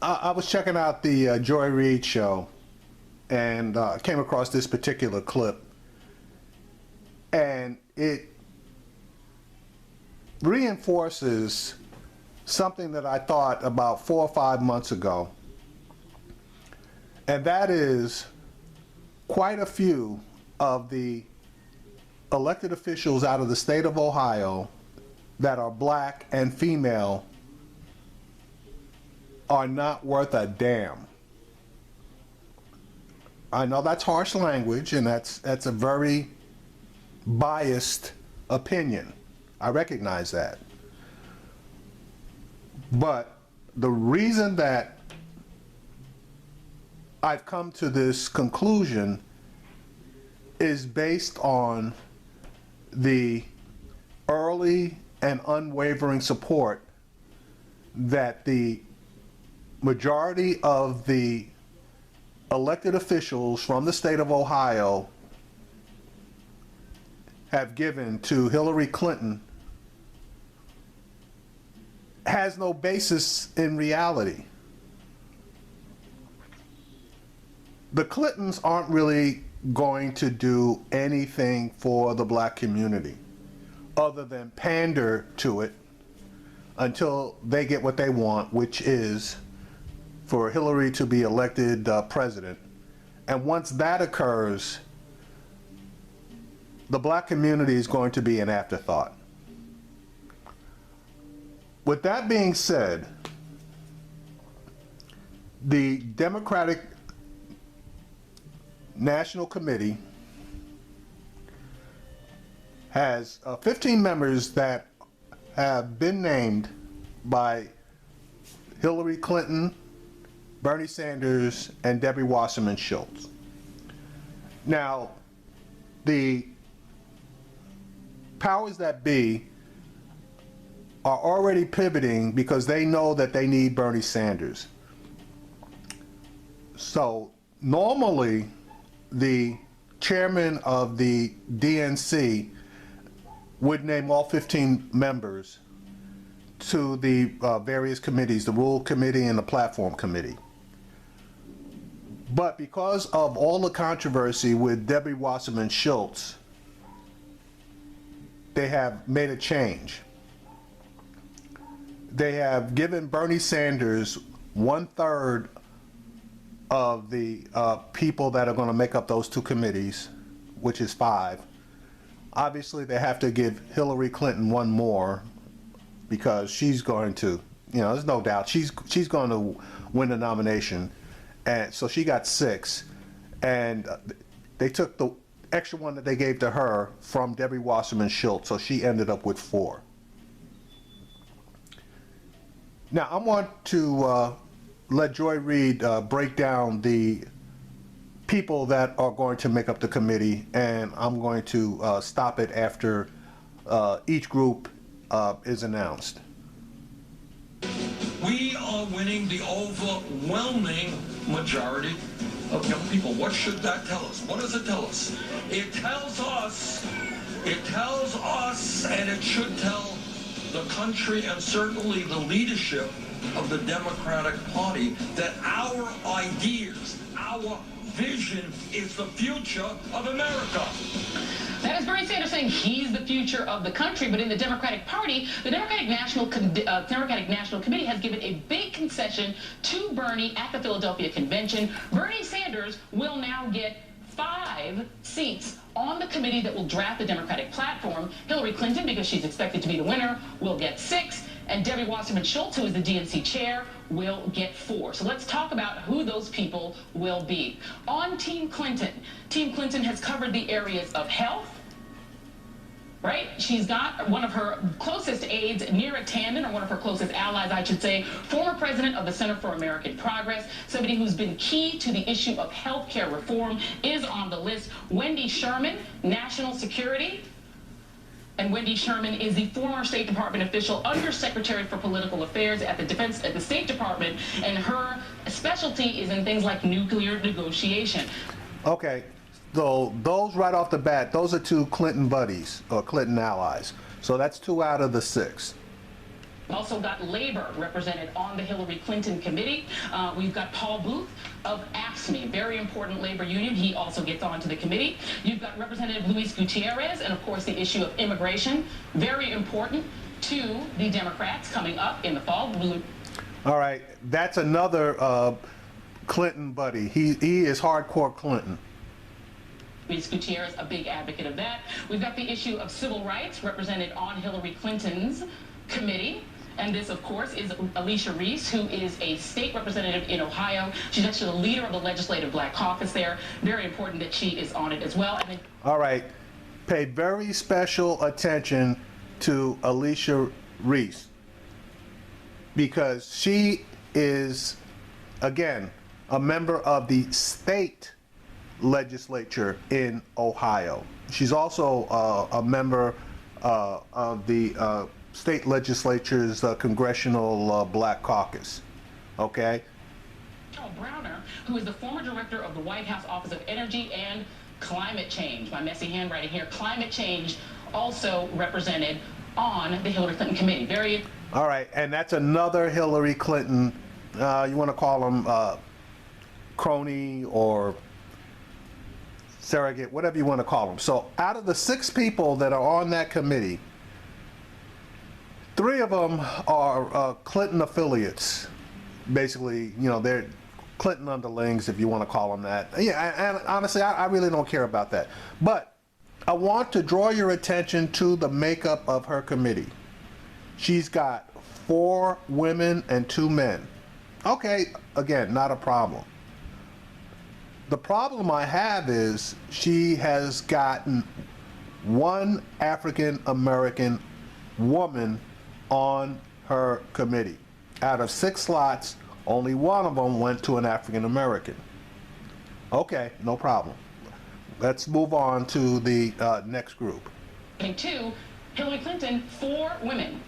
I was checking out the Joy Reid show and came across this particular clip, and it reinforces something that I thought about 4 or 5 months ago, and that is quite a few of the elected officials out of the state of Ohio that are black and female are not worth a damn. I know that's harsh language, and that's a very biased opinion. I recognize that. But the reason that I've come to this conclusion is based on the early and unwavering support that the majority of the elected officials from the state of Ohio have given to Hillary Clinton has no basis in reality. The Clintons aren't really going to do anything for the black community other than pander to it until they get what they want, which is for Hillary to be elected president. And once that occurs, the black community is going to be an afterthought. With that being said, the Democratic National Committee has 15 members that have been named by Hillary Clinton, Bernie Sanders, and Debbie Wasserman Schultz. Now, the powers that be are already pivoting because they know that they need Bernie Sanders. So normally, the chairman of the DNC would name all 15 members to the various committees, the Rule Committee and the Platform Committee. But because of all the controversy with Debbie Wasserman Schultz, they have made a change. They have given Bernie Sanders 1/3 of the people that are going to make up those two committees, which is 5. Obviously, they have to give Hillary Clinton 1 more because she's going to, there's no doubt she's going to win the nomination, and so she got 6, and they took the extra one that they gave to her from Debbie Wasserman Schultz, so she ended up with 4. Now I want to let Joy Reid break down the people that are going to make up the committee, and I'm going to stop it after each group is announced. We are winning the overwhelming majority of young people. What should that tell us? What does it tell us? It tells us, and it should tell the country and certainly the leadership of the Democratic Party that our ideas, our vision is the future of America. That is Bernie Sanders saying he's the future of the country, but in the Democratic Party, the Democratic National Committee has given a big concession to Bernie at the Philadelphia Convention. Bernie Sanders will now get 5 seats on the committee that will draft the Democratic platform. Hillary Clinton, because she's expected to be the winner, will get 6. And Debbie Wasserman Schultz, who is the DNC chair, will get 4. So let's talk about who those people will be. On Team Clinton has covered the areas of health, right? She's got one of her closest aides, Neera Tanden, or one of her closest allies, I should say, former president of the Center for American Progress, somebody who's been key to the issue of health care reform, is on the list. Wendy Sherman, national security. And Wendy Sherman is the former State Department official, Undersecretary for Political Affairs at the State Department, and her specialty is in things like nuclear negotiation. Okay, so those right off the bat, those are 2 Clinton buddies or Clinton allies. So that's 2 out of the 6. Also got Labor represented on the Hillary Clinton committee. We've got Paul Booth of AFSCME, very important labor union. He also gets onto the committee. You've got Representative Luis Gutierrez, and of course the issue of immigration, very important to the Democrats coming up in the fall. All right, that's another Clinton buddy. He is hardcore Clinton. Luis Gutierrez, a big advocate of that. We've got the issue of civil rights represented on Hillary Clinton's committee. And this, of course, is Alicia Reece, who is a state representative in Ohio. She's actually the leader of the Legislative Black Caucus there. Very important that she is on it as well. And then, all right, pay very special attention to Alicia Reece, because she is, again, a member of the state legislature in Ohio. She's also a member of the state legislature's Congressional Black Caucus. Okay? Browner, who is the former director of the White House Office of Energy and Climate Change. My messy handwriting here. Climate change also represented on the Hillary Clinton committee. Very. All right, and that's another Hillary Clinton, you want to call him crony or surrogate, whatever you want to call him. So out of the 6 people that are on that committee, 3 of them are Clinton affiliates. Basically, you know, they're Clinton underlings, if you want to call them that. Yeah, and honestly, I really don't care about that. But I want to draw your attention to the makeup of her committee. She's got 4 women and 2 men. Okay, again, not a problem. The problem I have is she has gotten 1 African American woman on her committee. Out of 6 slots, only 1 of them went to an African American. Okay, no problem. Let's move on to the next group. 2, Hillary Clinton, 4 women.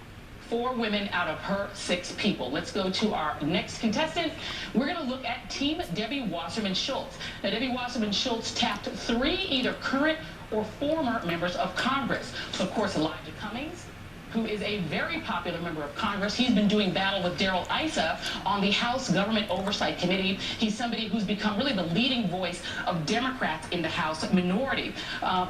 4 women out of her 6 people. Let's go to our next contestant. We're going to look at Team Debbie Wasserman Schultz. Now, Debbie Wasserman Schultz tapped 3 either current or former members of Congress. So, of course, Elijah Cummings, who is a very popular member of Congress. He's been doing battle with Darrell Issa on the House Government Oversight Committee. He's somebody who's become really the leading voice of Democrats in the House minority.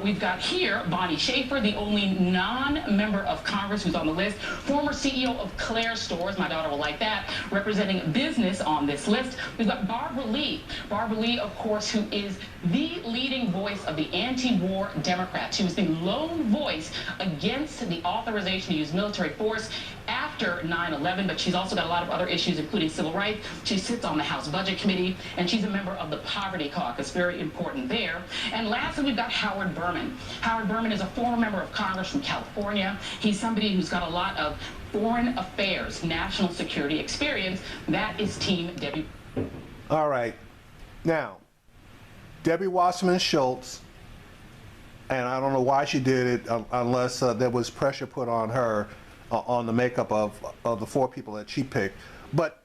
We've got here Bonnie Schaefer, the only non-member of Congress who's on the list. Former CEO of Claire Stores, my daughter will like that, representing business on this list. We've got Barbara Lee. Barbara Lee, of course, who is the leading voice of the anti-war Democrats. She was the lone voice against the authorization to use military force after 9/11, but she's also got a lot of other issues, including civil rights. She sits on the House Budget Committee, and she's a member of the Poverty Caucus, very important there. And lastly, we've got Howard Berman. Howard Berman is a former member of Congress from California. He's somebody who's got a lot of foreign affairs, national security experience. That is Team Debbie. All right. Now, Debbie Wasserman Schultz, and I don't know why she did it unless there was pressure put on her on the makeup of the 4 people that she picked. But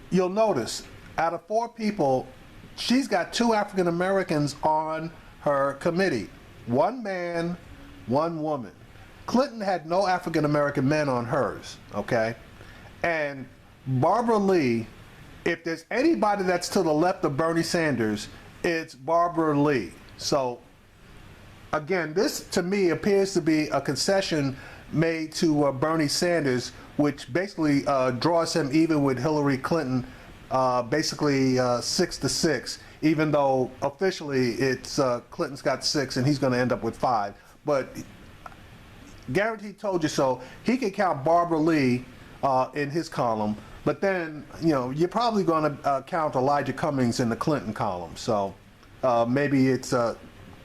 you'll notice, out of 4 people, she's got 2 African Americans on her committee. 1 man, 1 woman. Clinton had no African American men on hers, okay? And Barbara Lee, if there's anybody that's to the left of Bernie Sanders, it's Barbara Lee. So again, this to me appears to be a concession made to Bernie Sanders, which basically draws him even with Hillary Clinton, basically 6-6, even though officially it's Clinton's got 6 and he's going to end up with 5. But guaranteed told you so. He can count Barbara Lee in his column, but then, you know, you're probably going to count Elijah Cummings in the Clinton column. So maybe it's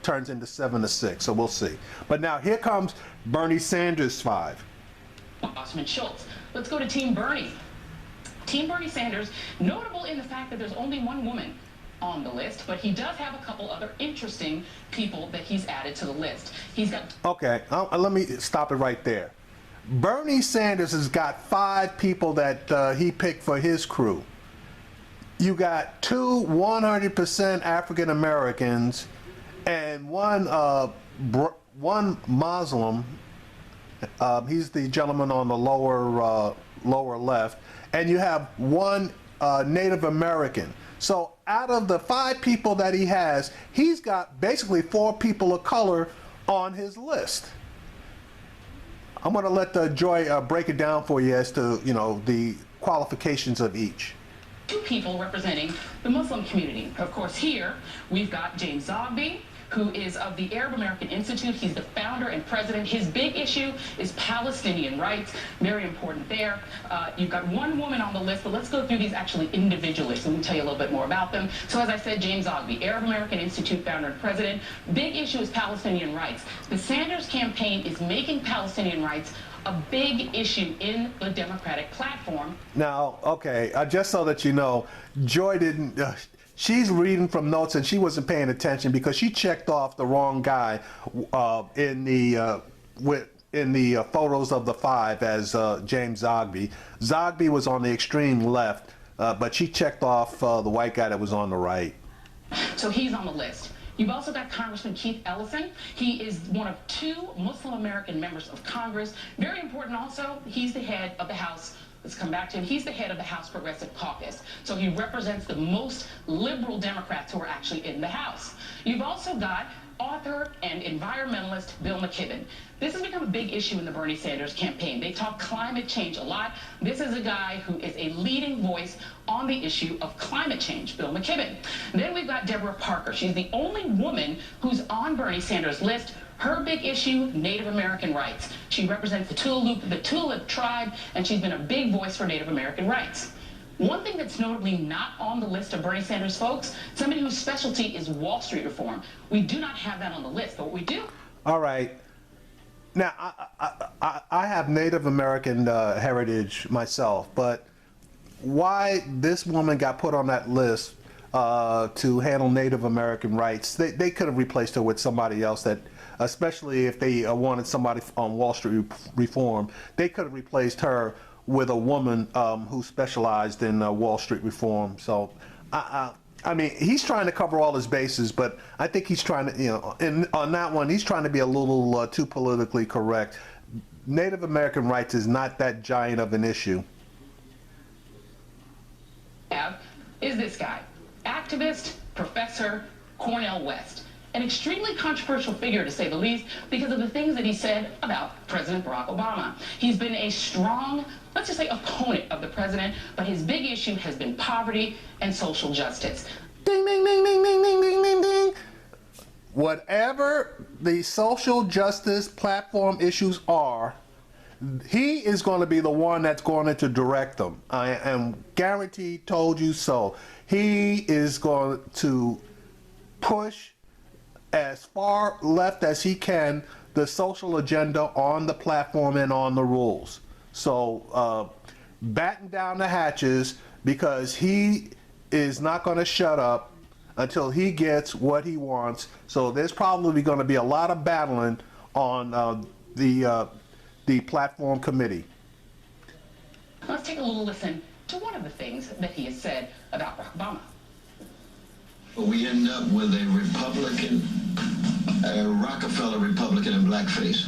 turns into 7-6, so we'll see. But now here comes Bernie Sanders' 5. Wasserman Schultz. Let's go to Team Bernie. Team Bernie Sanders, notable in the fact that there's only 1 woman on the list, but he does have a couple other interesting people that he's added to the list. He's got... Okay, let me stop it right there. Bernie Sanders has got 5 people that he picked for his crew. You got 2 100% African Americans and one Muslim. He's the gentleman on the lower left, and you have one Native American. So out of the 5 people that he has, he's got basically 4 people of color on his list. I'm going to let Joy break it down for you as to, you know, the qualifications of each. 2 people representing the Muslim community. Of course, here we've got James Zogby, who is of the Arab American Institute. He's the founder and president. His big issue is Palestinian rights. Very important there. You've got one woman on the list, but let's go through these actually individually so we can tell you a little bit more about them. So as I said, James Zogby, Arab American Institute founder and president. Big issue is Palestinian rights. The Sanders campaign is making Palestinian rights a big issue in the Democratic platform. Now, okay, just so that you know, Joy didn't... she's reading from notes and she wasn't paying attention because she checked off the wrong guy in the photos of the 5 as James Zogby. Zogby was on the extreme left, but she checked off the white guy that was on the right. So he's on the list. You've also got Congressman Keith Ellison. He is one of 2 Muslim American members of Congress. Very important also, he's the head of the House. Let's come back to him. He's the head of the House Progressive Caucus. So he represents the most liberal Democrats who are actually in the House. You've also got author and environmentalist Bill McKibben. This has become a big issue in the Bernie Sanders campaign. They talk climate change a lot. This is a guy who is a leading voice on the issue of climate change, Bill McKibben. Then we've got Deborah Parker. She's the only woman who's on Bernie Sanders' list. Her big issue, Native American rights. She represents the Tulalip tribe, and she's been a big voice for Native American rights. One thing that's notably not on the list of Bernie Sanders folks, somebody whose specialty is Wall Street reform. We do not have that on the list, but what we do. All right. Now, I have Native American heritage myself, but why this woman got put on that list to handle Native American rights, they could have replaced her with somebody else that, especially if they wanted somebody on Wall Street reform, they could have replaced her with a woman who specialized in Wall Street reform. So, I mean, he's trying to cover all his bases, but I think he's trying to, you know, on that one, he's trying to be a little too politically correct. Native American rights is not that giant of an issue. Is this guy, activist, professor, Cornel West. An extremely controversial figure, to say the least, because of the things that he said about President Barack Obama. He's been a strong, let's just say, opponent of the president, but his big issue has been poverty and social justice. Ding, ding, ding, ding, ding, ding, ding, ding, ding. Whatever the social justice platform issues are, he is going to be the one that's going to direct them. I am guaranteed, told you so. He is going to push as far left as he can the social agenda on the platform and on the rules. So batten down the hatches, because he is not going to shut up until he gets what he wants. So there's probably going to be a lot of battling on the platform committee. Let's take a little listen to one of the things that he has said about Barack Obama. We end up with a Republican, a Rockefeller Republican in blackface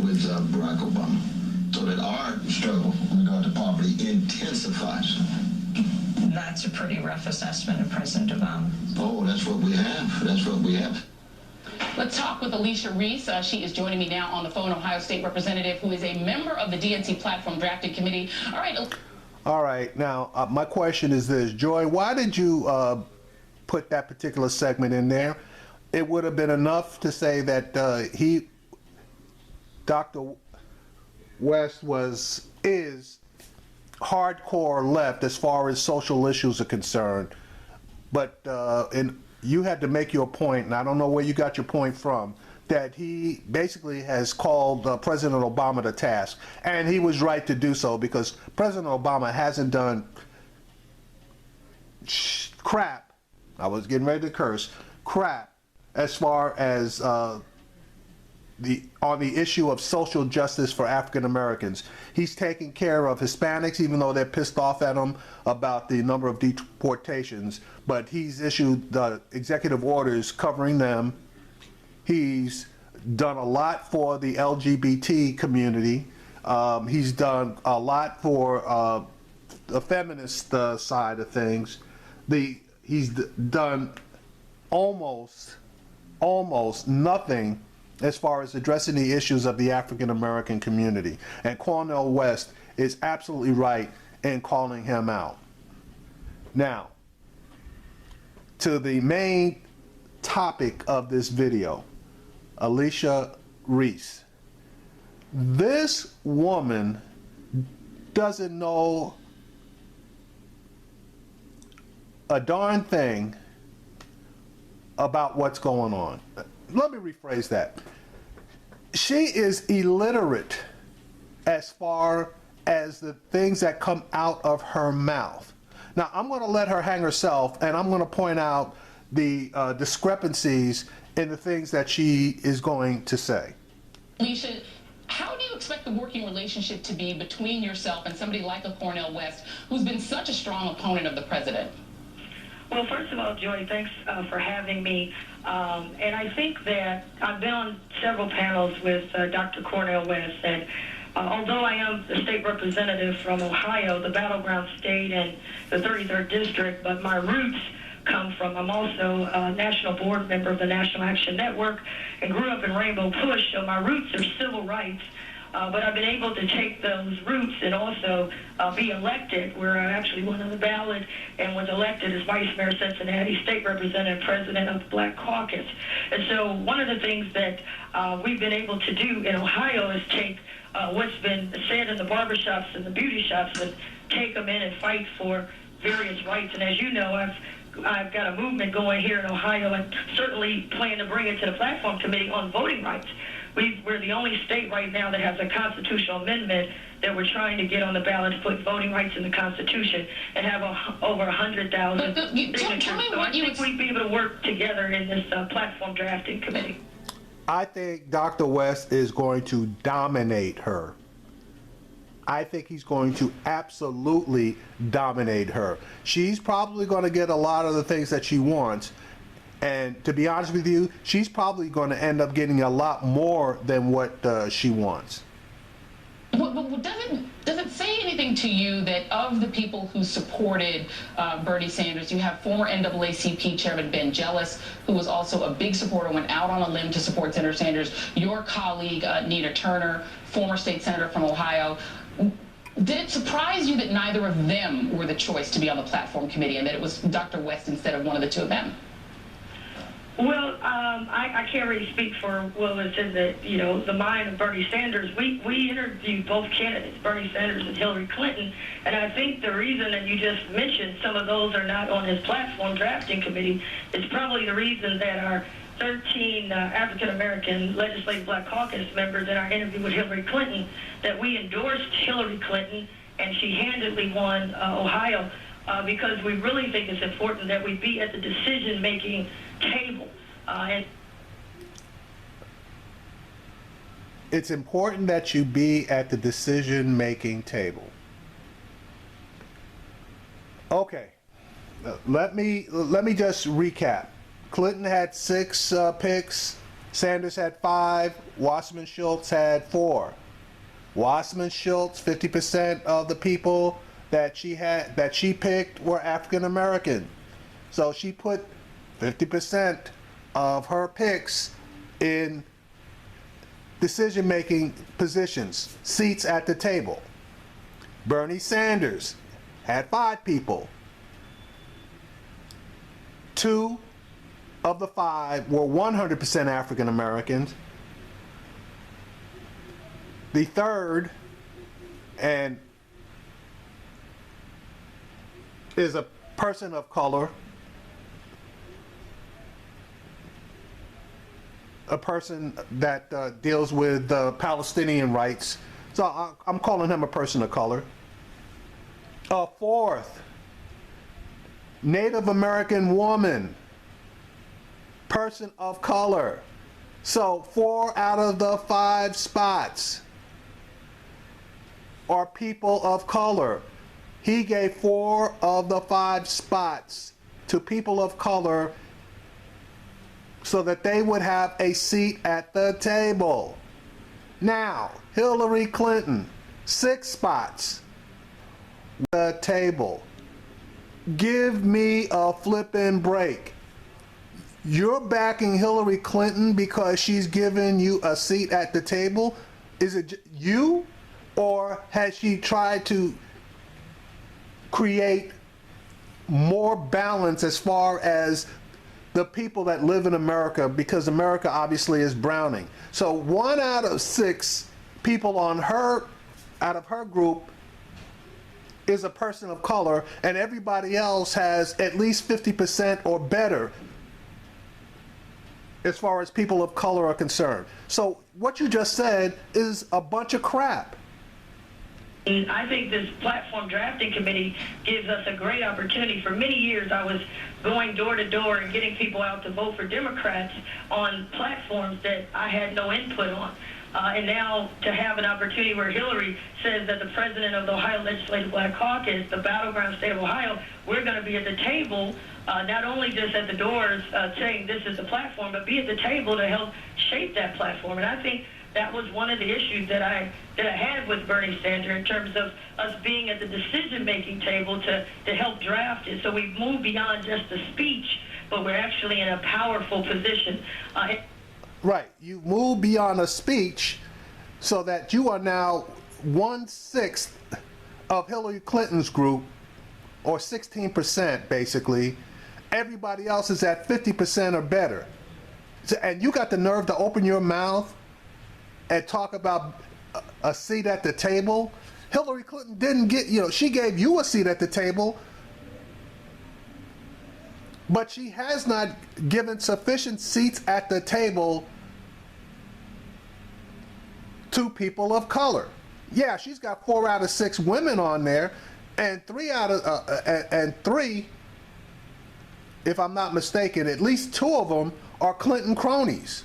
with Barack Obama. So that our struggle in regard to poverty intensifies. That's a pretty rough assessment of President Obama. Oh, that's what we have. That's what we have. Let's talk with Alicia Reece. She is joining me now on the phone, Ohio State Representative, who is a member of the DNC Platform Drafting Committee. All right. Now, my question is this. Joy, why did you put that particular segment in there? It would have been enough to say that Dr. West is hardcore left as far as social issues are concerned. But you had to make your point, and I don't know where you got your point from, that he basically has called President Obama to task. And he was right to do so, because President Obama hasn't done crap, I was getting ready to curse, crap, as far as on the issue of social justice for African Americans. He's taking care of Hispanics, even though they're pissed off at him about the number of deportations, but he's issued the executive orders covering them. He's done a lot for the LGBT community. He's done a lot for the feminist side of things. He's done almost nothing as far as addressing the issues of the African American community. And Cornel West is absolutely right in calling him out. Now, to the main topic of this video, Alicia Reece. This woman doesn't know a darn thing about what's going on. Let me rephrase that. She is illiterate as far as the things that come out of her mouth. Now, I'm going to let her hang herself, and I'm going to point out the discrepancies in the things that she is going to say. Alicia, how do you expect the working relationship to be between yourself and somebody like a Cornel West, who's been such a strong opponent of the president? Well, first of all, Joy, thanks for having me. And I think that I've been on several panels with Dr. Cornel West, and although I am the state representative from Ohio, the battleground state and the 33rd district, but my roots come from, I'm also a national board member of the National Action Network and grew up in Rainbow Push, so my roots are civil rights. But I've been able to take those roots and also be elected, where I actually won on the ballot and was elected as Vice Mayor Cincinnati, State Representative, President of the Black Caucus. And so one of the things that we've been able to do in Ohio is take what's been said in the barbershops and the beauty shops and take them in and fight for various rights. And as you know, I've got a movement going here in Ohio, and certainly plan to bring it to the platform committee on voting rights. We're the only state right now that has a constitutional amendment that we're trying to get on the ballot to put voting rights in the Constitution and have over 100,000 signatures. So I think we'd be able to work together in this platform drafting committee. I think Dr. West is going to dominate her. I think he's going to absolutely dominate her. She's probably going to get a lot of the things that she wants. And to be honest with you, she's probably going to end up getting a lot more than what she wants. Well, does it say anything to you that of the people who supported Bernie Sanders, you have former NAACP Chairman Ben Jealous, who was also a big supporter, went out on a limb to support Senator Sanders, your colleague Nina Turner, former state senator from Ohio. Did it surprise you that neither of them were the choice to be on the platform committee and that it was Dr. West instead of one of the two of them? Well, I can't really speak for what was in the mind of Bernie Sanders. We interviewed both candidates, Bernie Sanders and Hillary Clinton, and I think the reason that you just mentioned some of those are not on his platform drafting committee is probably the reason that our 13 African-American Legislative Black Caucus members in our interview with Hillary Clinton, that we endorsed Hillary Clinton, and she handedly won Ohio, because we really think it's important that we be at the decision-making table. It's important that you be at the decision-making table. Okay, let me just recap. Clinton had 6 picks, Sanders had 5, Wasserman Schultz had 4. Wasserman Schultz, 50% of the people that she picked were African American. So she put 50% of her picks in decision-making positions, seats at the table. Bernie Sanders had 5 people. 2 of the 5 were 100% African Americans. The third is a person of color, a person that deals with Palestinian rights. So I'm calling him a person of color. A 4th, Native American woman, person of color. So 4 out of the 5 spots are people of color. He gave 4 of the 5 spots to people of color so that they would have a seat at the table. Now, Hillary Clinton, 6 spots. The table. Give me a flipping break. You're backing Hillary Clinton because she's given you a seat at the table? Is it you? Or has she tried to create more balance as far as the people that live in America, because America obviously is browning? So 1 out of 6 people out of her group is a person of color, and everybody else has at least 50% or better as far as people of color are concerned. So what you just said is a bunch of crap. I think this platform drafting committee gives us a great opportunity. For many years, I was going door to door and getting people out to vote for Democrats on platforms that I had no input on. And now to have an opportunity where Hillary says that the president of the Ohio Legislative Black Caucus, the battleground state of Ohio, we're going to be at the table, not only just at the doors saying this is the platform, but be at the table to help shape that platform. And I think that was one of the issues that I had with Bernie Sanders in terms of us being at the decision-making table to help draft it. So we've moved beyond just the speech, but we're actually in a powerful position. Right, you move beyond a speech so that you are now 1/6 of Hillary Clinton's group, or 16% basically. Everybody else is at 50% or better. And you got the nerve to open your mouth and talk about a seat at the table? Hillary Clinton didn't get, she gave you a seat at the table, but she has not given sufficient seats at the table to people of color. Yeah, she's got 4 out of 6 women on there, and 3, if I'm not mistaken, at least 2 of them are Clinton cronies.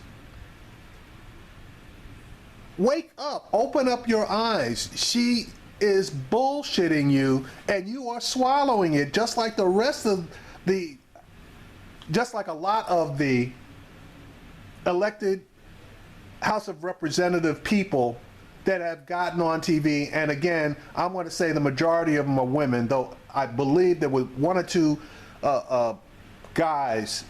Wake up, open up your eyes. She is bullshitting you, and you are swallowing it, just like the rest of just like a lot of the elected House of Representative people that have gotten on TV. And again, I'm going to say the majority of them are women, though I believe there were 1 or 2 guys,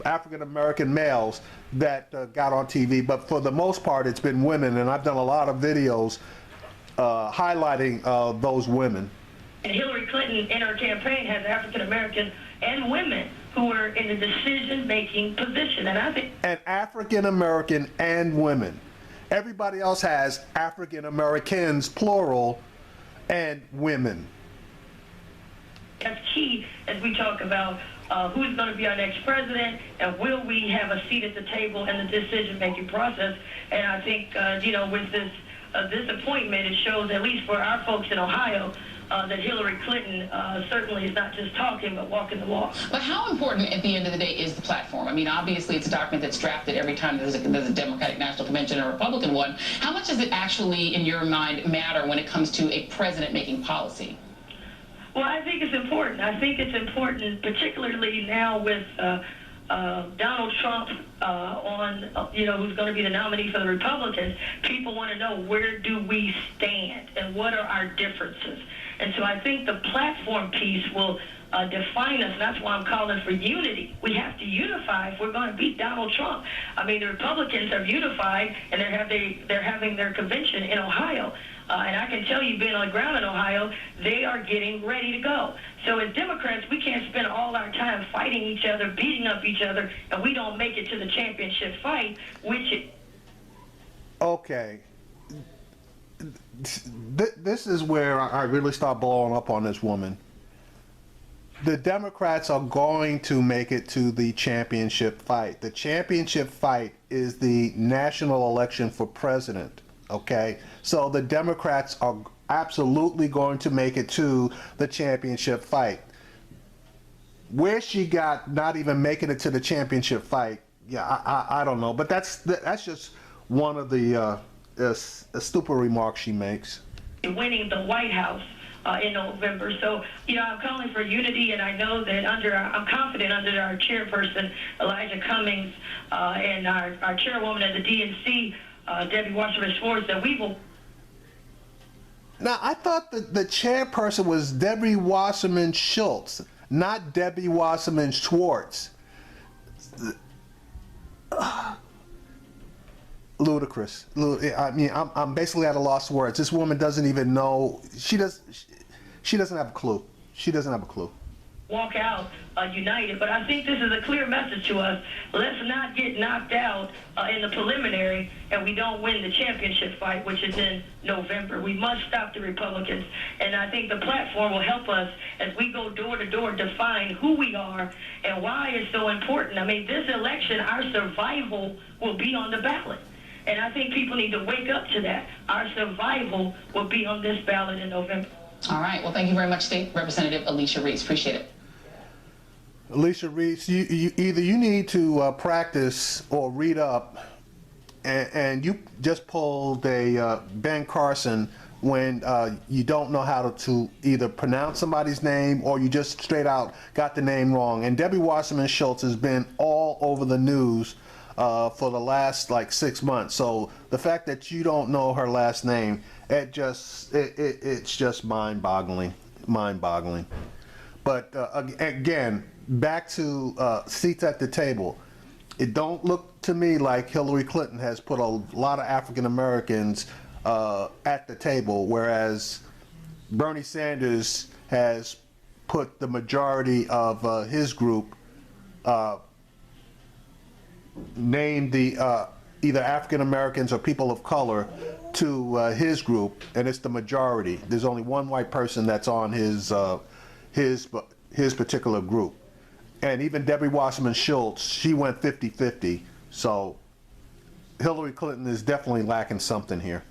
African American males, that got on TV, but for the most part it's been women, and I've done a lot of videos highlighting those women. And Hillary Clinton in her campaign has African American and women who are in a decision-making position, and I think... And African American and women. Everybody else has African Americans, plural, and women. That's key as we talk about who's going to be our next president, and will we have a seat at the table in the decision-making process. And I think, with this appointment, it shows, at least for our folks in Ohio, that Hillary Clinton certainly is not just talking, but walking the walk. But how important at the end of the day is the platform? I mean, obviously it's a document that's drafted every time there's a Democratic National Convention or a Republican one. How much does it actually, in your mind, matter when it comes to a president making policy? Well, I think it's important. I think it's important, particularly now with Donald Trump who's going to be the nominee for the Republicans. People want to know, where do we stand and what are our differences? And so I think the platform piece will define us, and that's why I'm calling for unity. We have to unify if we're going to beat Donald Trump. I mean, the Republicans have unified, and they're having their convention in Ohio. And I can tell you, being on the ground in Ohio, they are getting ready to go. So as Democrats, we can't spend all our time fighting each other, beating up each other, and we don't make it to the championship fight, Okay. This is where I really start blowing up on this woman. The Democrats are going to make it to the championship fight. The championship fight is the national election for president. Okay, so the Democrats are absolutely going to make it to the championship fight. Where she got not even making it to the championship fight, yeah, I don't know, but that's just one of the stupid remarks she makes. Winning the White House in November. So, I'm calling for unity, and I know that I'm confident under our chairperson, Elijah Cummings, and our chairwoman at the DNC, Debbie Wasserman Schwartz, that we will Now, I thought that the chairperson was Debbie Wasserman Schultz, not Debbie Wasserman Schwartz. Ludicrous. I mean, I'm basically at a loss for words. This woman doesn't even know. She doesn't have a clue. She doesn't have a clue. Walk out united, but I think this is a clear message to us. Let's not get knocked out in the preliminary and we don't win the championship fight, which is in November. We must stop the Republicans, and I think the platform will help us as we go door to door define who we are and why it's so important. I mean, this election, our survival will be on the ballot, and I think people need to wake up to that. Our survival will be on this ballot in November. All right. Well, thank you very much, State Representative Alicia Reece. Appreciate it. Alicia Reece, you either you need to practice or read up, and you just pulled a Ben Carson when you don't know how to either pronounce somebody's name or you just straight out got the name wrong. And Debbie Wasserman Schultz has been all over the news for the last like 6 months. So the fact that you don't know her last name, it's just mind-boggling. But again, back to seats at the table. It don't look to me like Hillary Clinton has put a lot of African Americans at the table, whereas Bernie Sanders has put the majority of his group, named the either African Americans or people of color to his group, and it's the majority. There's only one white person that's on his particular group. And even Debbie Wasserman Schultz, she went 50-50. So Hillary Clinton is definitely lacking something here.